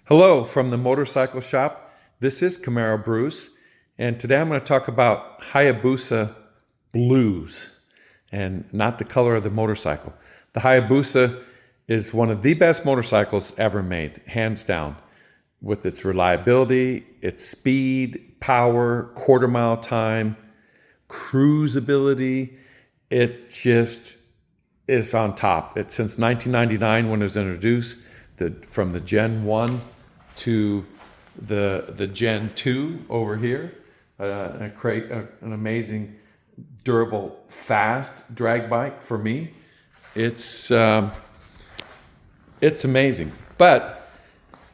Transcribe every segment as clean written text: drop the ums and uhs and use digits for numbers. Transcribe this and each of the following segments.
Hello from the motorcycle shop. This is Camaro Bruce, and today I'm going to talk about Hayabusa blues and not the color of the motorcycle. The Hayabusa is one of the best motorcycles ever made, hands down, with its reliability, its speed, power, quarter mile time, cruisability. It just is on top. It's since 1999 when it was introduced, from the Gen 1 to the Gen 2 over here. An amazing, durable, fast drag bike for me. It's amazing. But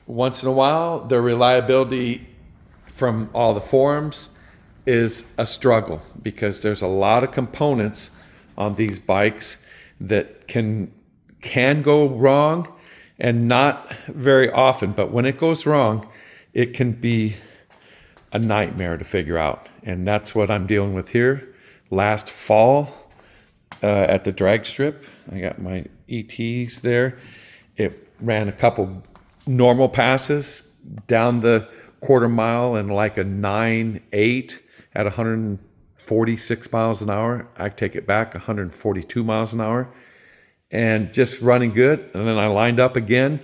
once in a while, the reliability from all the forums is a struggle because there's a lot of components on these bikes that can go wrong, and not very often, but when it goes wrong, it can be a nightmare to figure out. And that's what I'm dealing with here. Last fall at the drag strip, I got my ETs there. It ran a couple normal passes down the quarter mile in like a 9.8 at 146 miles an hour. I take it back, 142 miles an hour. And just running good. And then I lined up again,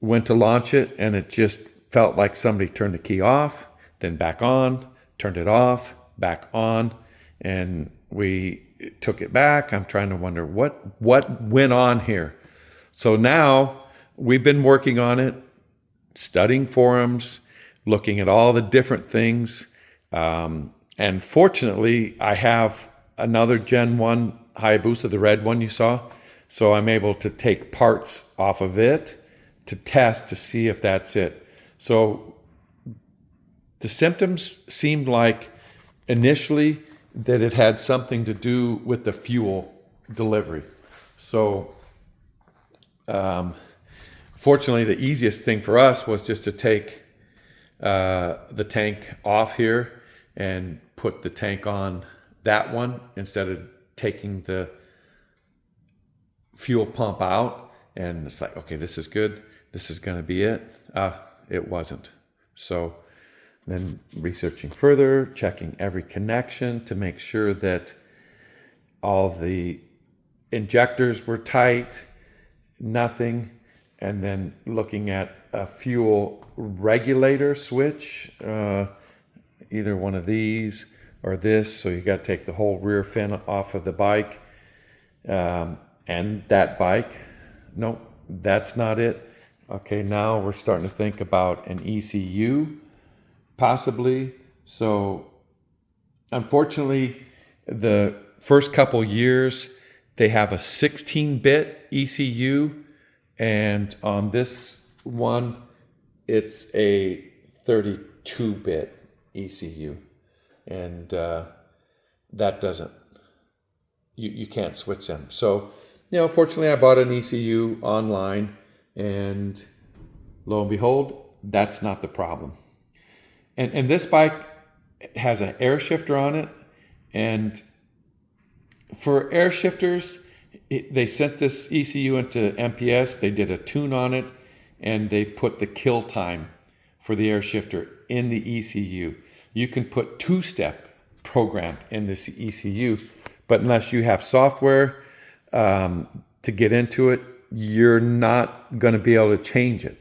went to launch it, and it just felt like somebody turned the key off, then back on, turned it off, back on, and we took it back. I'm trying to wonder what went on here. So now we've been working on it, studying forums, looking at all the different things. And fortunately, I have another Gen 1 Hayabusa, the red one you saw. So I'm able to take parts off of it to test to see if that's it. So the symptoms seemed like initially that it had something to do with the fuel delivery. So fortunately, the easiest thing for us was just to take the tank off here and put the tank on that one instead of taking the fuel pump out. And it's like, okay, this is good. This is going to be it. It wasn't. So then researching further, checking every connection to make sure that all the injectors were tight, nothing. And then looking at a fuel regulator switch, either one of these or this. So you got to take the whole rear fin off of the bike. And that bike, nope, that's not it. Okay, now we're starting to think about an ECU, possibly. So unfortunately, the first couple years, they have a 16-bit ECU, and on this one, it's a 32-bit ECU. And that doesn't, you can't switch them. So, fortunately I bought an ECU online, and lo and behold, that's not the problem. And this bike has an air shifter on it, and for air shifters, they sent this ECU into MPS, they did a tune on it, and they put the kill time for the air shifter in the ECU. You can put two-step programmed in this ECU, but unless you have software to get into it, you're not going to be able to change it.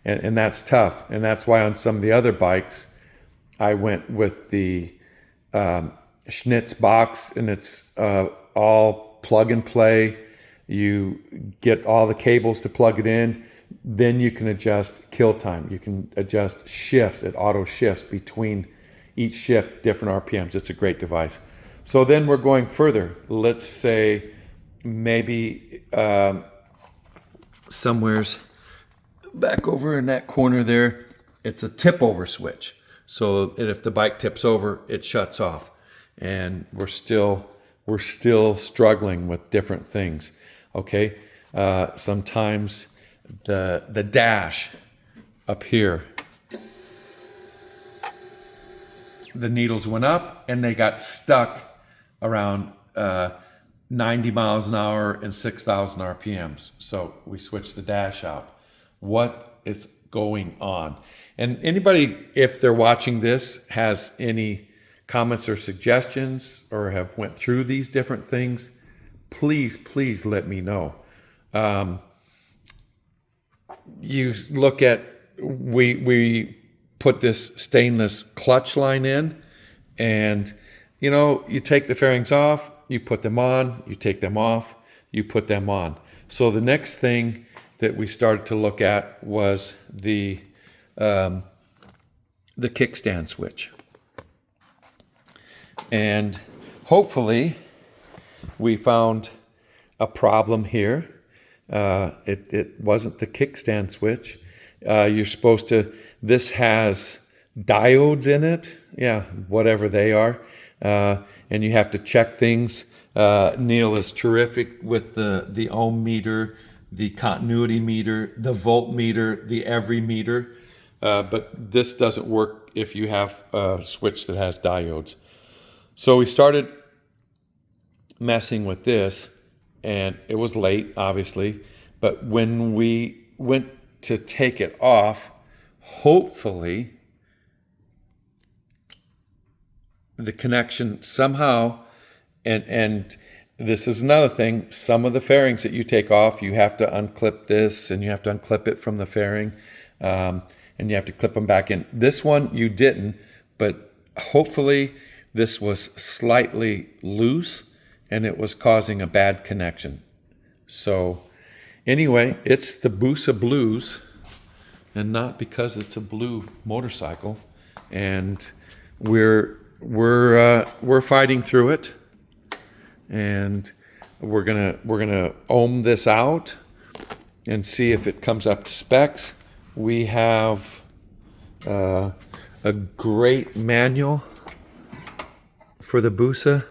And that's tough. And that's why on some of the other bikes, I went with the Schnitz box, and it's all plug and play. You get all the cables to plug it in. Then you can adjust kill time. You can adjust shifts. It auto shifts between each shift, different RPMs. It's a great device. So then we're going further. Let's say maybe somewhere's back over in that corner there, it's a tip over switch. So that if the bike tips over, it shuts off. And we're still struggling with different things. Okay, sometimes the dash up here, the needles went up and they got stuck around 90 miles an hour and 6,000 RPMs. So we switched the dash out. What is going on. And anybody, if they're watching this, has any comments or suggestions or have went through these different things, please let me know. You look at, we put this stainless clutch line in, and you take the fairings off, you put them on, you take them off, you put them on. So the next thing that we started to look at was the kickstand switch. And hopefully we found a problem here. It wasn't the kickstand switch. You're supposed to, this has diodes in it, whatever they are, and you have to check things. Neil is terrific with the ohm meter, the continuity meter, the voltmeter, the every meter, but this doesn't work if you have a switch that has diodes. So we started messing with this, and it was late, obviously, but when we went to take it off, hopefully the connection somehow, and this is another thing, some of the fairings that you take off, you have to unclip this, and you have to unclip it from the fairing, and you have to clip them back in. This one you didn't, but hopefully this was slightly loose and it was causing a bad connection. So anyway, it's the Busa Blues, and not because it's a blue motorcycle, and we're fighting through it, and we're gonna ohm this out and see if it comes up to specs. We have a great manual for the Busa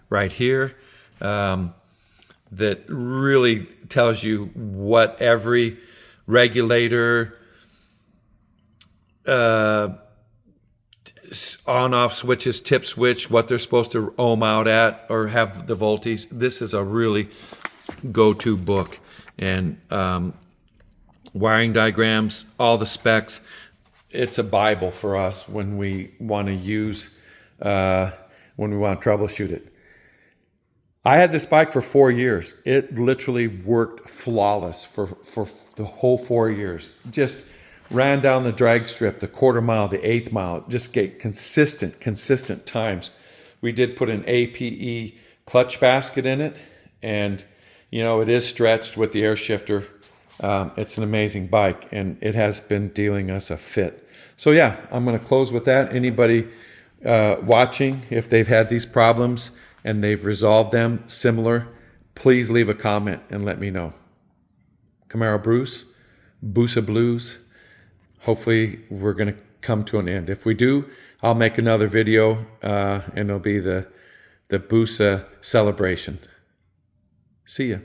right here, that really tells you what every regulator, on-off switches, tip switch, what they're supposed to ohm out at or have the voltage. This is a really go-to book, and wiring diagrams, all the specs. It's a Bible for us when we want to use, when we want to troubleshoot it. I had this bike for 4 years. It literally worked flawless for the whole 4 years. Just ran down the drag strip, the quarter mile, the eighth mile, just get consistent times. We did put an APE clutch basket in it, and it is stretched with the air shifter. It's an amazing bike, and it has been dealing us a fit. So I'm going to close with that. Anybody watching, if they've had these problems and they've resolved them similar, please leave a comment and let me know. Camaro Bruce, Busa Blues. Hopefully we're going to come to an end. If we do, I'll make another video, and it'll be the Busa celebration. See ya.